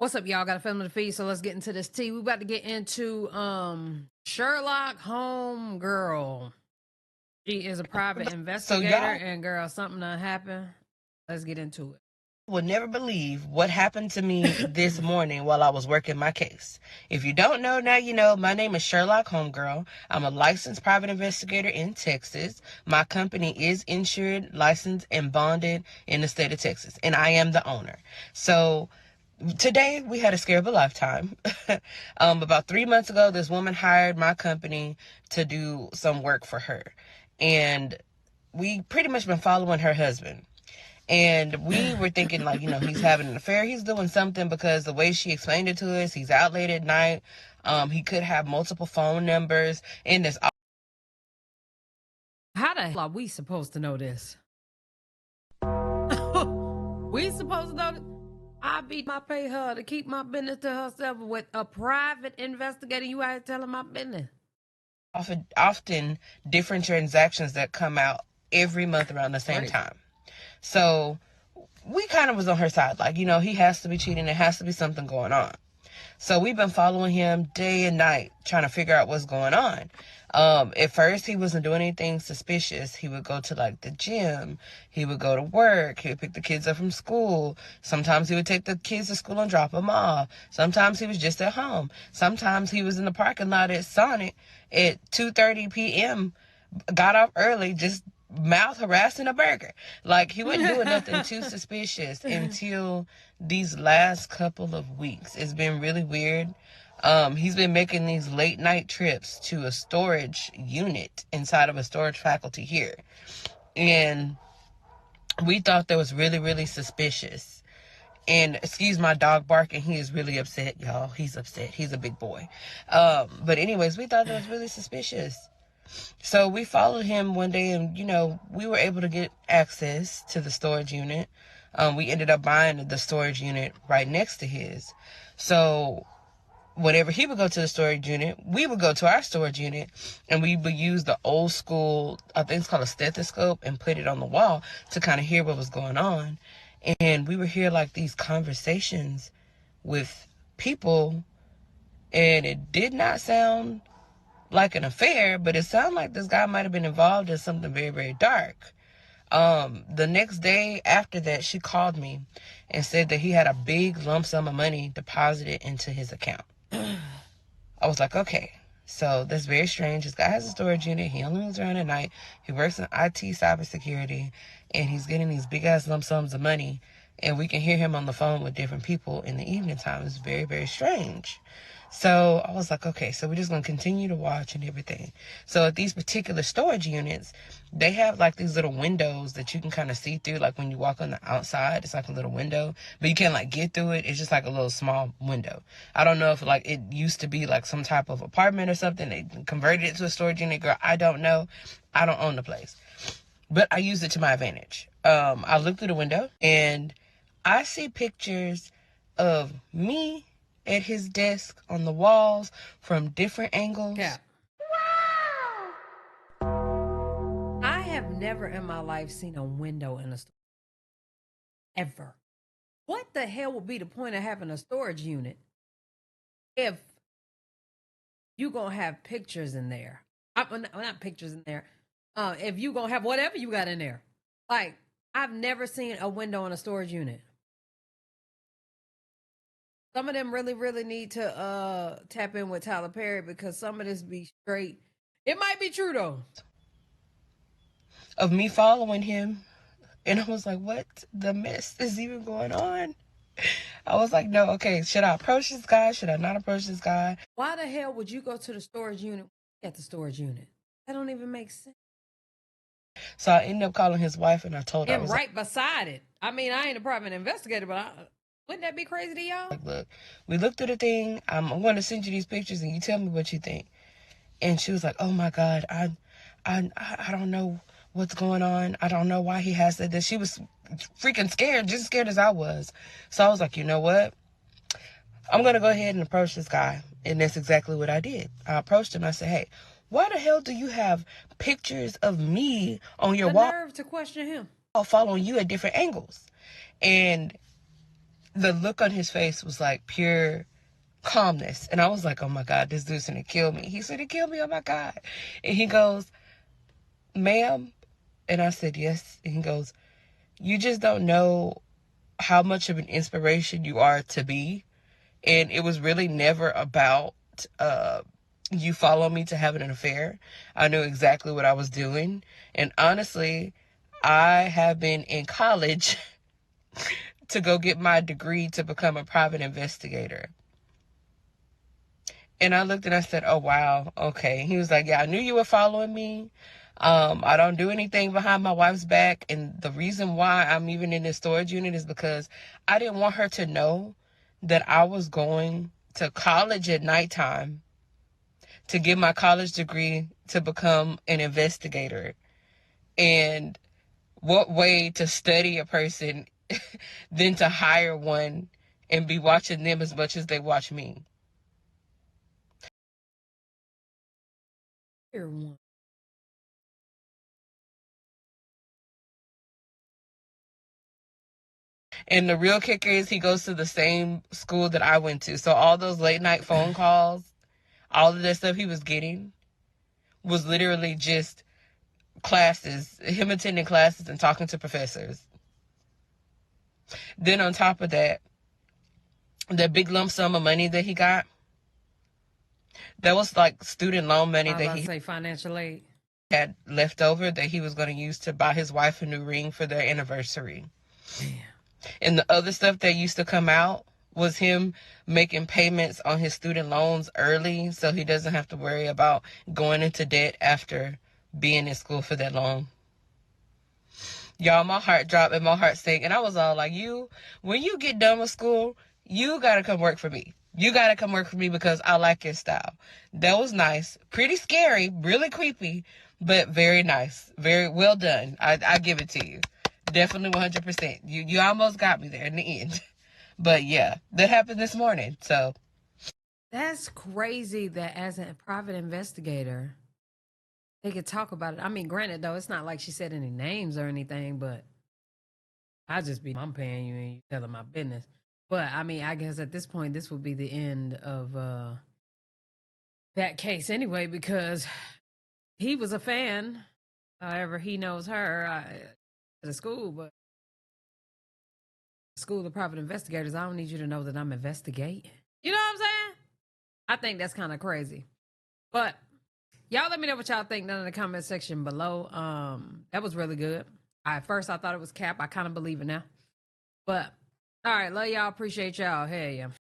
What's up, y'all? Got a family to feed, so let's get into this tea. We about to get into Sherlock Holmes girl. She is a private So investigator, y'all and girl, something done happened. Let's get into will never believe what happened to me this morning while I was working my case. If you don't know, now you know. My name is Sherlock Holmes girl. I'm a licensed private investigator in Texas. My company is insured, licensed, and bonded in the state of Texas, and I am the owner. So today we had a scare of a lifetime. About 3 months ago, this woman hired my company to do some work for her, and we pretty much been following her husband. And we were thinking, like, he's having an affair, he's doing something, because the way she explained it to us, he's out late at night. He could have multiple phone numbers, and this. How the hell are we supposed to know this? We supposed to know this? I pay her to keep my business to herself with a private investigator. You out here telling my business. Often different transactions that come out every month around the same time. So we kind of was on her side, like, he has to be cheating. There has to be something going on. So we've been following him day and night, trying to figure out what's going on. At first, he wasn't doing anything suspicious. He would go to, like, the gym. He would go to work. He would pick the kids up from school. Sometimes he would take the kids to school and drop them off. Sometimes he was just at home. Sometimes he was in the parking lot at Sonic at 2:30 p.m., got off early, just mouth harassing a burger. Like, he wasn't doing nothing too suspicious until these last couple of weeks. It's been really weird. He's been making these late night trips to a storage unit inside of a storage faculty here. And we thought that was really, really suspicious. And excuse my dog barking, he is really upset, y'all. He's upset. He's a big boy. But anyways, we thought that was really suspicious. So we followed him one day, and, we were able to get access to the storage unit. We ended up buying the storage unit right next to his. So whenever he would go to the storage unit, we would go to our storage unit, and we would use the old school, I think it's called a stethoscope, and put it on the wall to kind of hear what was going on. And we would hear, like, these conversations with people, and it did not sound like an affair, but it sounded like this guy might have been involved in something very, very dark. The next day after that, she called me and said that he had a big lump sum of money deposited into his account. I was like, okay, so that's very strange. This guy has a storage unit. He only moves around at night. He works in IT cybersecurity, and he's getting these big ass lump sums of money, and we can hear him on the phone with different people in the evening time. It's very, very strange. So I was like, okay, so we're just going to continue to watch and everything. So at these particular storage units, they have, like, these little windows that you can kind of see through. Like, when you walk on the outside, it's like a little window, but you can't, like, get through it. It's just like a little small window. I don't know if, like, it used to be like some type of apartment or something. They converted it to a storage unit. Girl, I don't know. I don't own the place, but I use it to my advantage. I look through the window, and I see pictures of me at his desk on the walls from different angles. Yeah. I have never in my life seen a window in a store. Ever. What the hell would be the point of having a storage unit if you gonna have pictures in there? Not pictures in there. If you gonna have whatever you got in there. Like, I've never seen a window in a storage unit. Some of them really, really need to tap in with Tyler Perry, because some of this be straight. It might be true though. Of me following him, and I was like, what the mess is even going on? I was like, no, okay, should I approach this guy? Should I not approach this guy? Why the hell would you go to the storage unit at the storage unit? That don't even make sense. So I ended up calling his wife, and I told her, I And was right beside it. I mean, I ain't a private investigator, but wouldn't that be crazy to y'all? like, look, we looked through the thing. I'm going to send you these pictures, and you tell me what you think. And she was like, oh my God, I don't know what's going on. I don't know why he has that. She was freaking scared, just as scared as I was. So I was like, you know what? I'm going to go ahead and approach this guy. And that's exactly what I did. I approached him. I said, hey, why the hell do you have pictures of me on your wall? The nerve to question him. Following you at different angles. And the look on his face was like pure calmness. And I was like, oh my God, this dude's gonna kill me. He's gonna kill me, oh my God. And he goes, ma'am. And I said, yes. And he goes, you just don't know how much of an inspiration you are to be. And it was really never about you follow me to having an affair. I knew exactly what I was doing. And honestly, I have been in college to go get my degree to become a private investigator. And I looked and I said, oh, wow, okay. He was like, yeah, I knew you were following me. I don't do anything behind my wife's back. And the reason why I'm even in this storage unit is because I didn't want her to know that I was going to college at nighttime to get my college degree to become an investigator. And what way to study a person than to hire one and be watching them as much as they watch me. Here one. And the real kicker is he goes to the same school that I went to. So all those late night phone calls, all of that stuff he was getting was literally just classes, him attending classes and talking to professors. Then on top of that, the big lump sum of money that he got, that was like student loan money that he say financial aid had left over that he was going to use to buy his wife a new ring for their anniversary. Damn. And the other stuff that used to come out was him making payments on his student loans early so he doesn't have to worry about going into debt after being in school for that long. Y'all, my heart dropped and my heart sank. And I was all like, when you get done with school, you got to come work for me. You got to come work for me because I like your style. That was nice. Pretty scary, really creepy, but very nice. Very well done. I give it to you. Definitely 100%. You almost got me there in the end. But yeah, that happened this morning. So that's crazy that as a private investigator, they could talk about it. I mean, granted though, it's not like she said any names or anything, but I'm paying you and you telling my business. But I mean, I guess at this point, this would be the end of that case anyway, because he was a fan. However, he knows her at the school, but school of private investigators, I don't need you to know that I'm investigating. You know what I'm saying? I think that's kind of crazy. But y'all let me know what y'all think down in the comment section below. That was really good. At first I thought it was cap. I kind of believe it now. But all right, love y'all. Appreciate y'all. Hey, yeah.